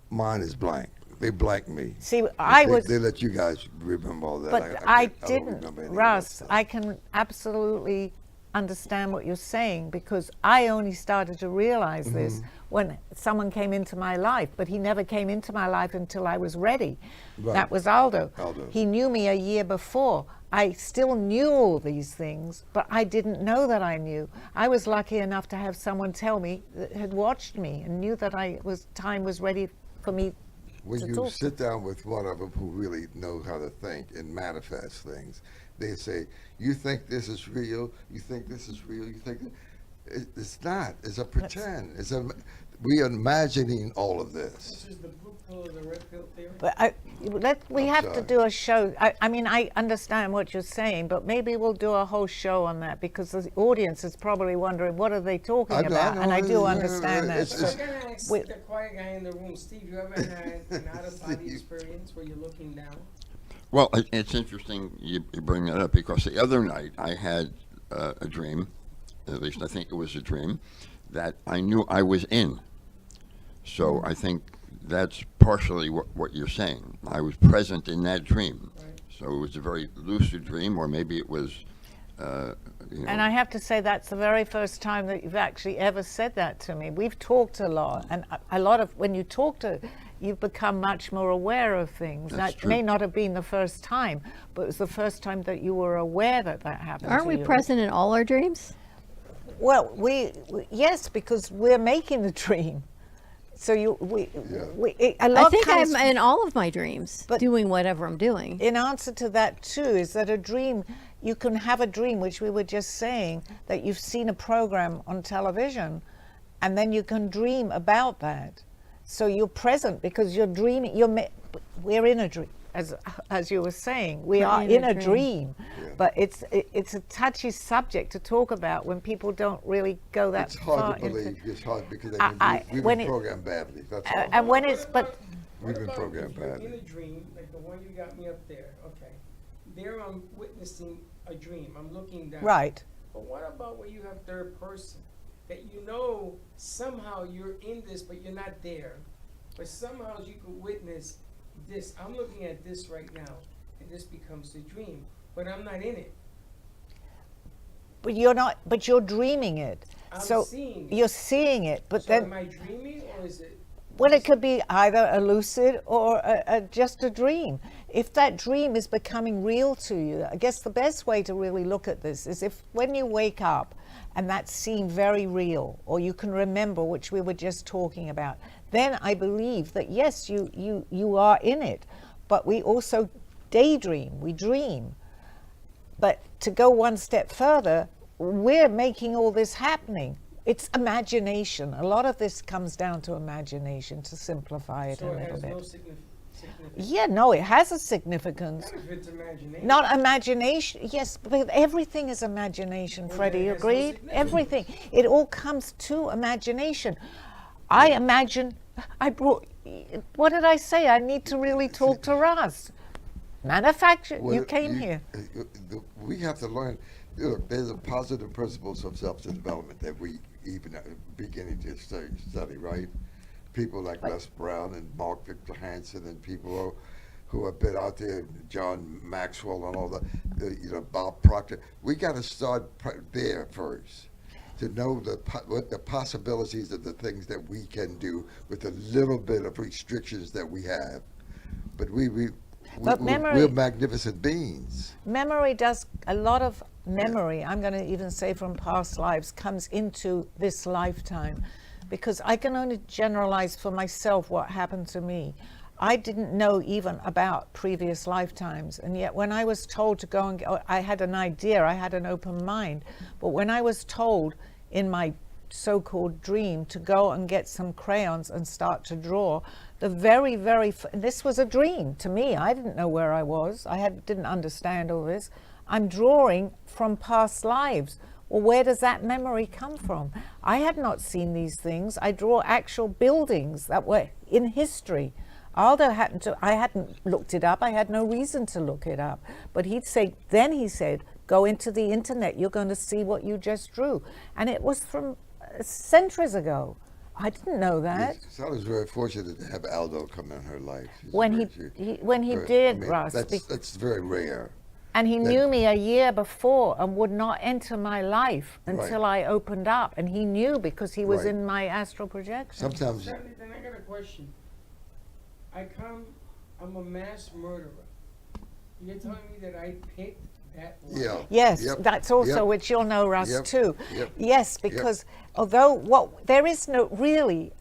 mine is blank. They blank me. See, I they, was, They let you guys remember all that. but I I don't didn't, remember any of that Russ. stuff. I can absolutely understand what you're saying because I only started to realize this when someone came into my life, but he never came into my life until I was ready. Right. That was Aldo. Aldo. He knew me a year before. I still knew all these things, but I didn't know that I knew. I was lucky enough to have someone tell me that had watched me and knew that time was ready for me When to you talk. sit down with one of them who really knows how to think and manifest things, they say, "You think this is real? You think this is real? You think it's not? It's a pretend. We are imagining all of this." This is the blue pill or the red pill theory. But we I'm have to sorry. do a show. I mean, I understand what you're saying, but maybe we'll do a whole show on that because the audience is probably wondering what are they talking I know, about, and I do it's- understand that. it's- So I'm gonna ask we- the quiet guy in the room. Steve, you ever had an out-of-body Steve. experience where you're looking down? Well, it's interesting you bring that up because the other night I had a dream, at least I think it was a dream, that I knew I was in. So I think that's partially what you're saying. I was present in that dream. Right. So it was a very lucid dream, or maybe it was, And I have to say that's the very first time that you've actually ever said that to me. We've talked a lot, and a lot of when you talk to, you've become much more aware of things. That's That true. may not have been the first time, but it was the first time that you were aware that that happened. Aren't to we you. present in all our dreams? Well, yes, because we're making the dream. So a lot I think comes I'm in all of my dreams, But- doing whatever I'm doing. in answer to that too is that a dream, you can have a dream, which we were just saying, that you've seen a program on television, and then you can dream about that. So you're present because you're dreaming. We're in a dream, as you were saying. We We're are in in a a dream. dream, but it's a touchy subject to talk about when people don't really go that It's far hard to into. believe. It's hard because we've when been it- programmed badly. That's all. And when it's but. We've been What about programmed if you're badly. in a dream, like the one you got me up there, okay. There I'm witnessing a dream. I'm looking down. Right. But what about when you have third person? That you know somehow you're in this, but you're not there. But somehow you could witness this. I'm looking at this right now, and this becomes the dream. But I'm not in it. But you're not. But you're dreaming it. I'm so seeing it. you're seeing it. But So then, am I dreaming or is it? well, it could be either a lucid or just a dream. If that dream is becoming real to you, I guess the best way to really look at this is if when you wake up and that seemed very real, or you can remember, which we were just talking about, then I believe that yes, you are in it. But we also daydream. We dream. But to go one step further, we're making all this happening. It's imagination. A lot of this comes down to imagination, to simplify it So a it little has bit. no significance. Yeah, no, it has a significance. If it's imagination. Not imagination. Yes, but everything is imagination, Well, Freddie. then You it has no agreed? significance. Everything. It all comes to imagination. I imagine. I brought. What did I say? I need to really talk to Russ. Manufacture. You Well, came here. We have to learn. Look, there's a positive principles of self-development that we even beginning to study, right? People like Les Brown and Mark Victor Hansen and people who have been out there, John Maxwell and all that, Bob Proctor. We got to start there first to know what the possibilities of the things that we can do with a little bit of restrictions that we have. But But memory- we're magnificent beings. Memory does a lot of memory, I'm going to even say from past lives, comes into this lifetime. Because I can only generalize for myself what happened to me. I didn't know even about previous lifetimes. And yet when I was told to go and I had an idea, I had an open mind. But when I was told in my so-called dream to go and get some crayons and start to draw, the very, this was a dream to me. I didn't know where I was. Didn't understand all this. I'm drawing from past lives. Well, where does that memory come from? I had not seen these things. I draw actual buildings that were in history. Aldo I hadn't looked it up. I had no reason to look it up. But he said, go into the internet. You're going to see what you just drew. And it was from centuries ago. I didn't know that. Yes, so I was very fortunate to have Aldo come in her life. When he did, Russ. That's very rare. And he knew me a year before and would not enter my life until I opened up. And he knew because he was in my astral projection. Sometimes. Then I got a question. I'm a mass murderer. You're telling me that I picked that one? Yeah. Yes, Yep. that's also Yep. which you'll know, Russ, Yep. too. Yep. Yes, because although there is no really,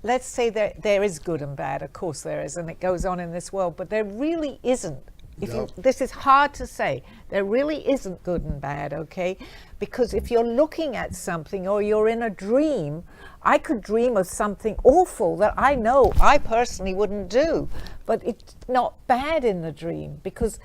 let's say there is good and bad, of course there is, and it goes on in this world, but there really isn't. This is hard to say. There really isn't good and bad, okay? Because if you're looking at something or you're in a dream, I could dream of something awful that I know I personally wouldn't do, but it's not bad in the dream because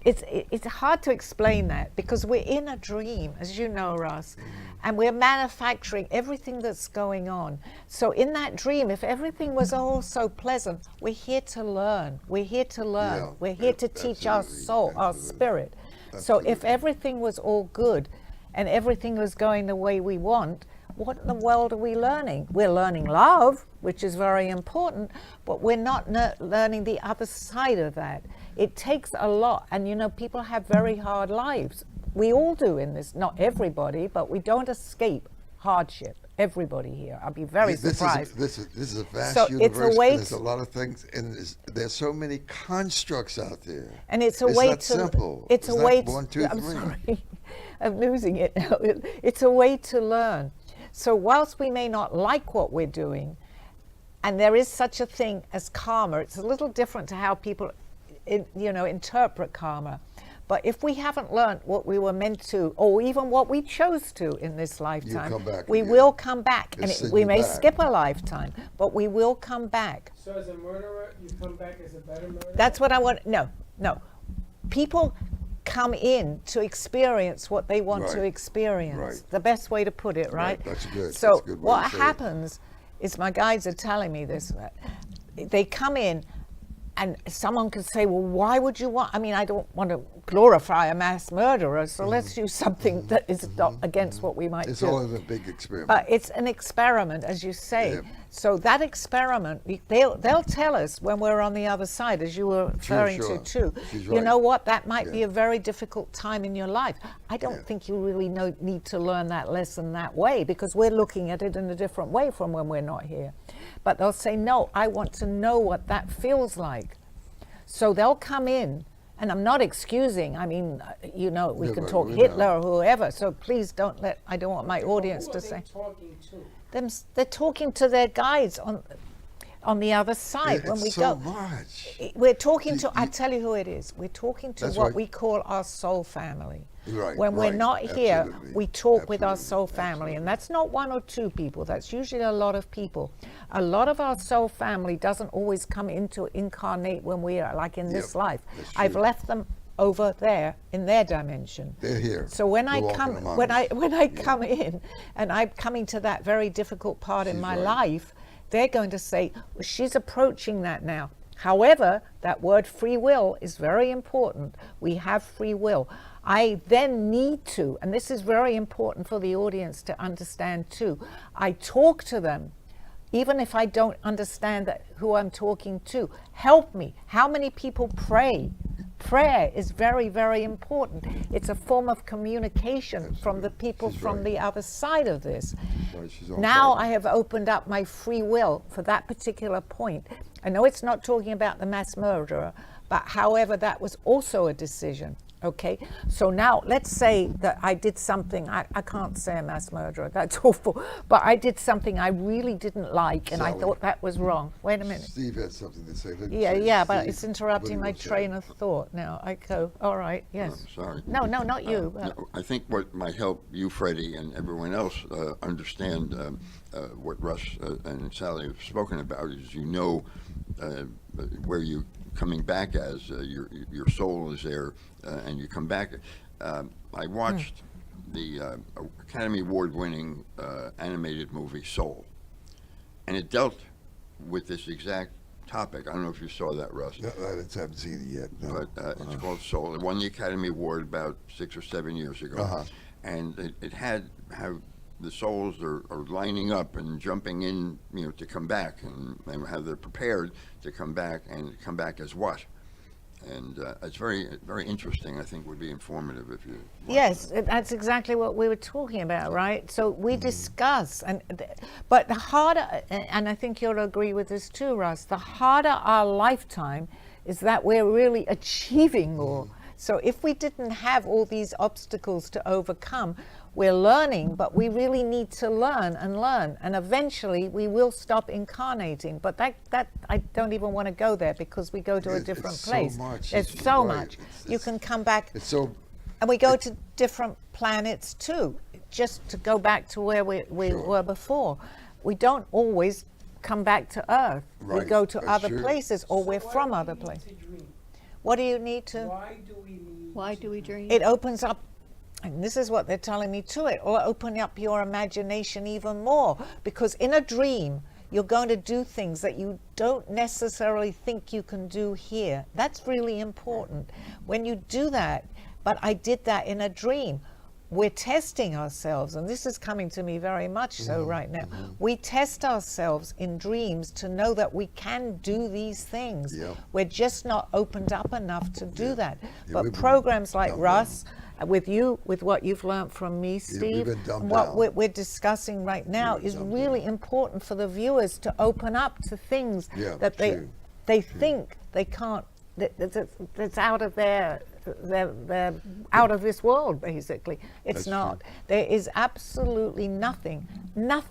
it's hard to explain that because we're in a dream, as you know, Russ, and we're manufacturing everything that's going on. So in that dream, if everything was all so pleasant, we're here to learn. We're here to learn. Yeah, we're here to teach our soul, our spirit. So if everything was all good and everything was going the way we want, what in the world are we learning? We're learning love, which is very important, but we're not learning the other side of that. It takes a lot, and you know, people have very hard lives. We all do in this, not everybody, but we don't escape hardship. Everybody here. I'll be very surprised. This is a vast So universe, it's a way and there's a lot of things, and there's so many constructs out there. And it's a way not to simple. It's a not way 1, 2, to I'm 3. sorry. I'm losing it now. It's a way to learn. So whilst we may not like what we're doing, and there is such a thing as karma, it's a little different to how people interpret karma. But if we haven't learned what we were meant to, or even what we chose to in this lifetime, come back we again. will come back. They'll And send we you may back. skip a lifetime, but we will come back. So as a murderer, you come back as a better murderer? That's what I want. No. People come in to experience what they want to Right. experience. Right. The best way to put it, right? That's good. So That's a good way what to say it. happens is my guides are telling me this. They come in and someone could say, well, why would you want, I mean, I don't want to glorify a mass murderer, so let's use something that is not against what we might It's do. all in a big experiment. But it's an experiment, as you say. Yeah. So that experiment, they'll tell us when we're on the other side, as you were referring sure. to too. She's You right. know what? That might be Yeah. a very difficult time in your life. I don't Yeah. think you really need to learn that lesson that way because we're looking at it in a different way from when we're not here. But they'll say, no, I want to know what that feels like. So they'll come in. And I'm not excusing. I mean, we Yeah, can right, talk we Hitler know. or whoever. So please don't I don't want my audience Who to are they say. talking to? They're talking to their guides on the other side when It's we so go. much. We're talking to. You- I tell you who it is. We're talking to That's what right. we call our soul family. Right, When we're right. not here, Absolutely. we talk with our Absolutely. soul family, and Absolutely. that's not one or two people. That's usually a lot of people. A lot of our soul family doesn't always come into incarnate when we are like in this Yep, life. that's I've true. left them over there in their dimension. They're here. So when They're I walking come, among when us. I come in, and I'm coming to that very difficult part in She's my right. life, they're going to say, well, she's approaching that now. However, that word free will is very important. We have free will. I then need to, and this is very important for the audience to understand too, I talk to them. Even if I don't understand who I'm talking to, help me. How many people pray? Prayer is very, very important. It's a form of communication from the people She's from right. the other side of this. Right, she's on Now target. I have opened up my free will for that particular point. I know it's not talking about the mass murderer, but however, that was also a decision. Okay, so now let's say that I did something, I can't say a mass murderer, that's awful, but I did something I really didn't like and I Sally. thought that was wrong. Wait a minute. Steve had something to say. Let him Yeah, say it. yeah, but Steve, it's interrupting what my do you train say? of thought now. I go, all right, yes. Sorry. No, not you. No, I think what might help you, Freddie, and everyone else understand what Russ and Sally have spoken about is where you coming back as your soul is there and you come back. I watched the Academy Award-winning animated movie Soul, and it dealt with this exact topic. I don't know if you saw that, Russ. No, I haven't seen it yet. No. But it's called Soul. It won the Academy Award about 6 or 7 years ago, and it had how the souls are lining up and jumping in, to come back, and how they're prepared to come back and come back as what. And it's very, very interesting. I think would be informative if you. Yes, that's exactly what we were talking about, right? So we discuss, but the harder, and I think you'll agree with this too, Russ, the harder our lifetime is that we're really achieving more. So if we didn't have all these obstacles to overcome, we're learning, but we really need to learn, and eventually we will stop incarnating. But that I don't even want to go there because we go to a different it's place. so much. There's It's so right. much. You can come back. It's so. And we go to different planets too, just to go back to where we Sure. were before. We don't always come back to Earth. We Right, go to that's other true. places, or we're from other places. What do you need to? Why do we dream? It opens up, and this is what they're telling me too, it will open up your imagination even more, because in a dream, you're going to do things that you don't necessarily think you can do here. That's really important. When you do that, but I did that in a dream, we're testing ourselves, and this is coming to me very much so right now. We test ourselves in dreams to know that we can do these things. Yeah. We're just not opened up enough to do that. Yeah, we've But been programs like dumbed Russ, with you, with what you've learned from me, Steve, been dumbed and what down. we're discussing right now We've been is dumbed really down. important for the viewers to open up to things Yeah, that true. they think they can't, that's out of they're out of this world, basically. It's That's not. true. There is absolutely nothing that,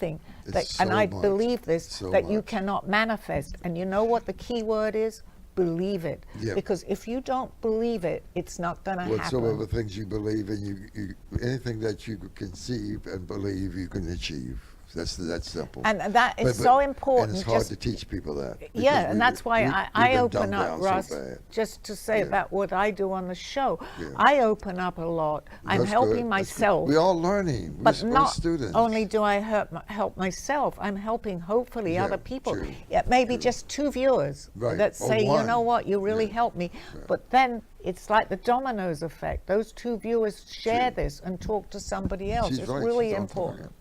It's and so I much, believe this, so that you much. cannot manifest. And you know what the key word is? Believe it. Yeah. Because if you don't believe it, it's not going to Whatsoever happen. things you believe in, you anything that you conceive and believe, you can achieve. That's simple. And that is But- so And important. it's hard just- to teach people that. because Yeah, and that's why we've I been open dumbed up, down so Russ, bad. just to say Yeah. about what I do on the show. Yeah. I open up a lot. I'm That's helping good. That's good. myself. We're all learning. But we're not students. only do I help myself, I'm helping hopefully Yeah, other people. true, Yeah, maybe true. just 2 viewers Right, that or say, you know one. what, you really Yeah. helped me. But then it's like the dominoes effect. Those 2 viewers share True. this and talk to somebody else. She's It's right, really she's on point. important.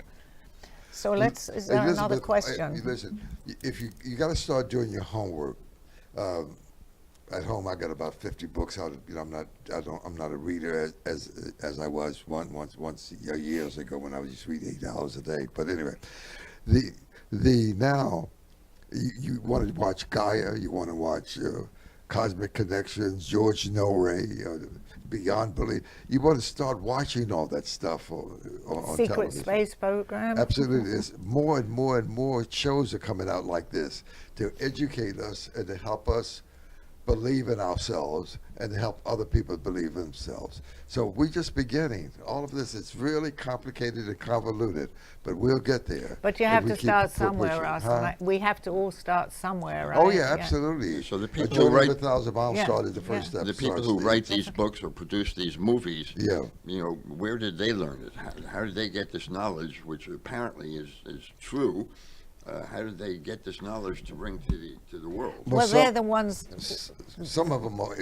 So is there another question? Listen, if you got to start doing your homework. At home, I got about 50 books out. I'm not a reader as I was once years ago when I was just reading 8 hours a day. But anyway, the now you want to watch Gaia, you want to watch Cosmic Connections, George Noray, Beyond Belief. You want to start watching all that stuff on Secret television. space program. Absolutely. It's more and more and more shows are coming out like this to educate us and to help us believe in ourselves and to help other people believe in themselves. So we're just beginning. All of this is really complicated and convoluted, but we'll get there. But you if have we to keep start somewhere, pushing, Russ. huh? We have to all start somewhere, right? Oh yeah, absolutely. So the A people who Journey write- of 1,000 Miles Yeah, started the yeah. first step. The people who write these books or produce these movies, Yeah. Where did they learn it? How did they get this knowledge, which apparently is true? How did they get this knowledge to bring to the world? Well, some- they're the ones, Some of them are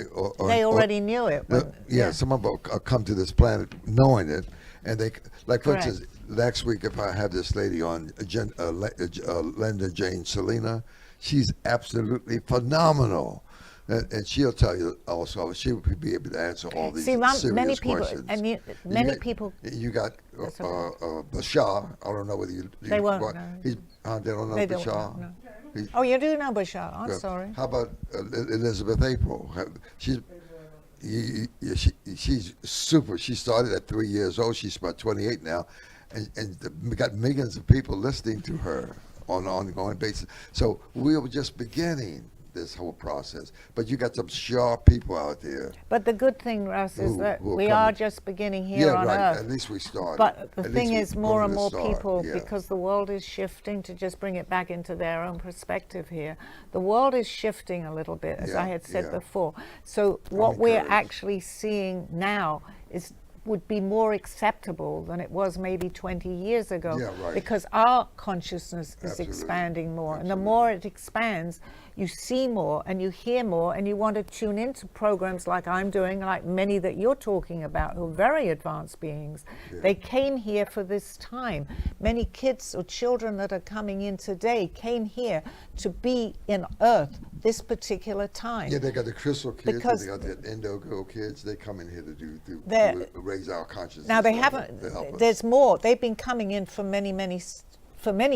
they already knew it. yeah, some of them come to this planet knowing it, and they, like for Correct. instance, next week if I have this lady on, Linda Jane Selena, she's absolutely phenomenal, and she'll tell you also. She would be able to answer all these See, serious many people, questions. and many people, You got That's okay. Bashar. I don't know whether you. They won't what- know. They don't know They don't Bashar. know. He- oh, you do know Bashar, I'm yeah. sorry. How about Elizabeth April? She's, she's super. She started at 3 years old. She's about 28 now, and we got millions of people listening to her on an ongoing basis. So we were just beginning this whole process. But you got some sharp people out there. But the good thing, Russ, is that who are we coming. are just beginning here on right. Earth. At least we started. But the At thing least is, we more go and to the more start. people, Yeah. because the world is shifting, to just bring it back into their own perspective here. The world is shifting a little bit, as Yeah, I had said yeah. before. So what we're encouraged. actually seeing now would be more acceptable than it was maybe 20 years ago. Yeah, right. Because our consciousness is Absolutely. expanding more. And the Absolutely. more it expands, you see more and you hear more, and you want to tune into programs like I'm doing, like many that you're talking about, who are very advanced beings. Yeah. They came here for this time. Many kids or children that are coming in today came here to be in Earth this particular time. Yeah, they got the crystal kids, Because and they got the indigo kids. They come in here to They're- to raise our consciousness. Now they to haven't. help us. There's more. They've been coming in for many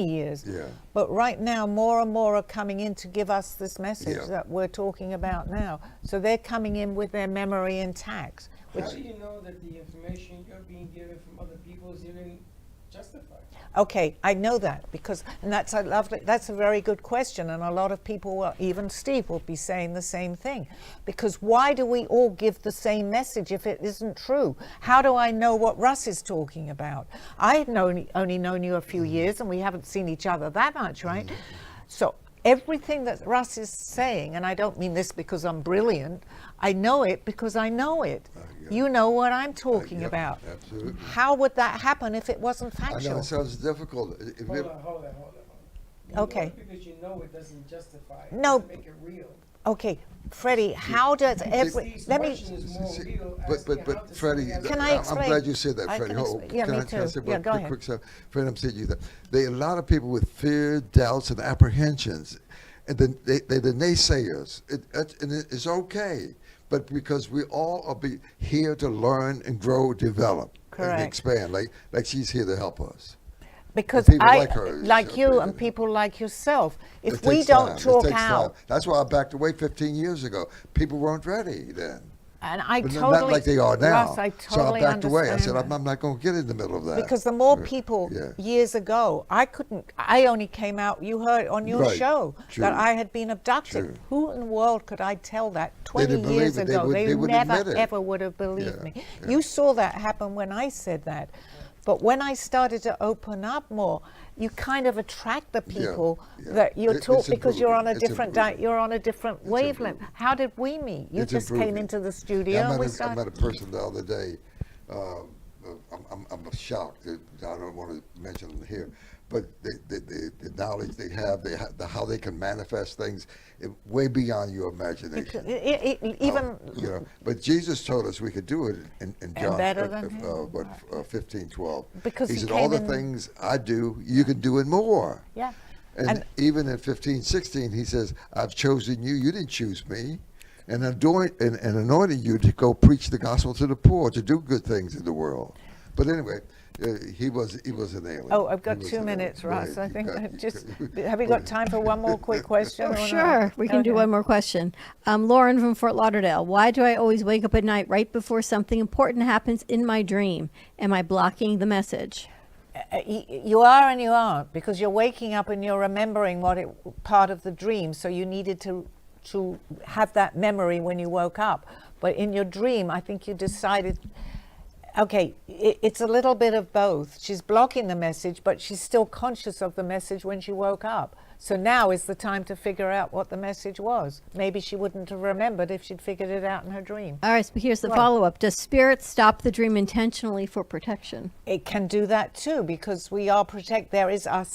years. Yeah. But right now, more and more are coming in to give us this message Yeah. that we're talking about now. So they're coming in with their memory intact. How do you know that the information you're being given from other people is even justified? Okay, I know that because, and that's a very good question, and a lot of people, even Steve, will be saying the same thing. Because why do we all give the same message if it isn't true? How do I know what Russ is talking about? I've only known you a few years, and we haven't seen each other that much, right? So everything that Russ is saying, and I don't mean this because I'm brilliant, I know it because I know it. yeah. You know what I'm talking Yep, about. absolutely. How would that happen if it wasn't I know factual? it sounds difficult. Hold on. You Okay. know it because you know it doesn't justify it. No. Doesn't make it real. Okay, Freddie, how does every, Steve's let me, question is more See, real. but asking how but to Freddie, see it as Can a- I I'm explain? glad you said that, I Freddie. can Hold, expl- yeah, can me I, can I too. say Yeah, one go quick, ahead. quick stuff? Freddie, I'm saying to you that there are a lot of people with fear, doubts, and apprehensions, and then they're the naysayers. And it's okay, but because we all are here to learn and grow, develop, Correct. and expand. Like she's here to help us. because people I, like her, like so you they- and people like yourself, It if we takes don't time. It talk takes out, time. That's why I backed away 15 years ago. People weren't ready then. and I But totally, not like they are now. Russ, I So I totally backed away. I said, understand I'm not going to get in the middle of that. because the more Yeah. people Yeah. years ago, I only came out, you heard on your Right. show True. that I had been abducted. True. Who in the world could I tell that 20 didn't believe years it. They ago? they wouldn't never admit it. ever would have believed Yeah, me. yeah. You saw that happen when I said that. But when I started to open up more, you kind of attract the people yeah. that you're It's taught because you're on a improving. It's different improving. you're on a different wavelength. improving. How did we meet? You It's just came improving. into the studio Yeah, and we I started. met a person the other day. I'm shocked. I don't want to mention them here, but the knowledge they have, how they can manifest things way beyond your imagination. Even You know, but Jesus told us we could do it in John better than him. 15:12. Because he he said, all came the in- things I do, you can do and more. yeah. And even in 15:16, he says, I've chosen you. You didn't choose me. And anointed you to go preach the gospel to the poor, to do good things in the world. But anyway, he was an alien. Oh, I've got He was 2 an alien. minutes, Go Russ. ahead. I You think got- just you have you got time for one more quick question? Oh, or not? sure. We can do Okay. one more question. Lauren from Fort Lauderdale. Why do I always wake up at night right before something important happens in my dream? Am I blocking the message? You are and you aren't, because you're waking up and you're remembering part of the dream. So you needed to have that memory when you woke up. But in your dream, I think you decided, okay, it's a little bit of both. She's blocking the message, but she's still conscious of the message when she woke up. So now is the time to figure out what the message was. Maybe she wouldn't have remembered if she'd figured it out in her dream. All right, but here's the Well- follow-up. Does spirit stop the dream intentionally for protection? It can do that too, because we are there is our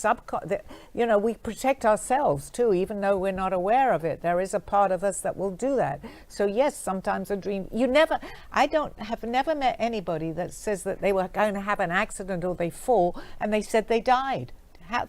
we protect ourselves too, even though we're not aware of it. There is a part of us that will do that. So yes, sometimes a dream, have never met anybody that says that they were going to have an accident or they fall and they said they died.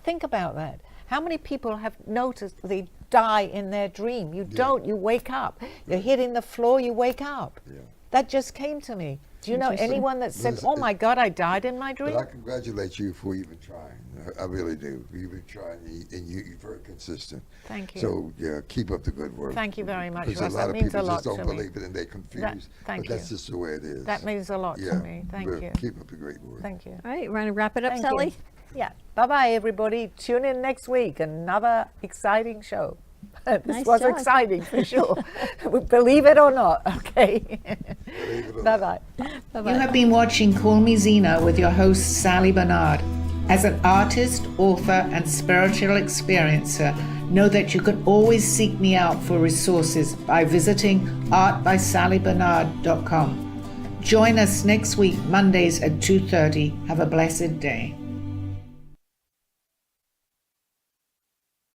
Think about that. How many people have noticed they die in their dream? You don't, you wake up. You're hitting the floor, you wake up. Yeah. That just came to me. Do you know Interesting. anyone that said, Listen, "Oh my God, I died in my But dream"? I congratulate you for even trying. I really do. You've been trying, and you're very consistent. Thank you. So yeah, keep up the good work. Thank you very much, Because Russ. a lot That of means people a lot just don't to me. believe it and they're confused. thank but that's you. just the way it is. That means a lot yeah. to me. Thank Well, you. Keep up the great work. Thank you. All right, want to wrap it up, Thank Sally? you. Yeah. Bye-bye, everybody. Tune in next week. Another exciting show. This Nice was job. exciting for sure. Believe it or not. Okay. Believe it or Bye-bye. Bye-bye. You have been watching Call Me Zena with your host, Sally Barnard. As an artist, author, and spiritual experiencer, know that you can always seek me out for resources by visiting artbysallybarnard.com. Join us next week, Mondays at 2:30. Have a blessed day.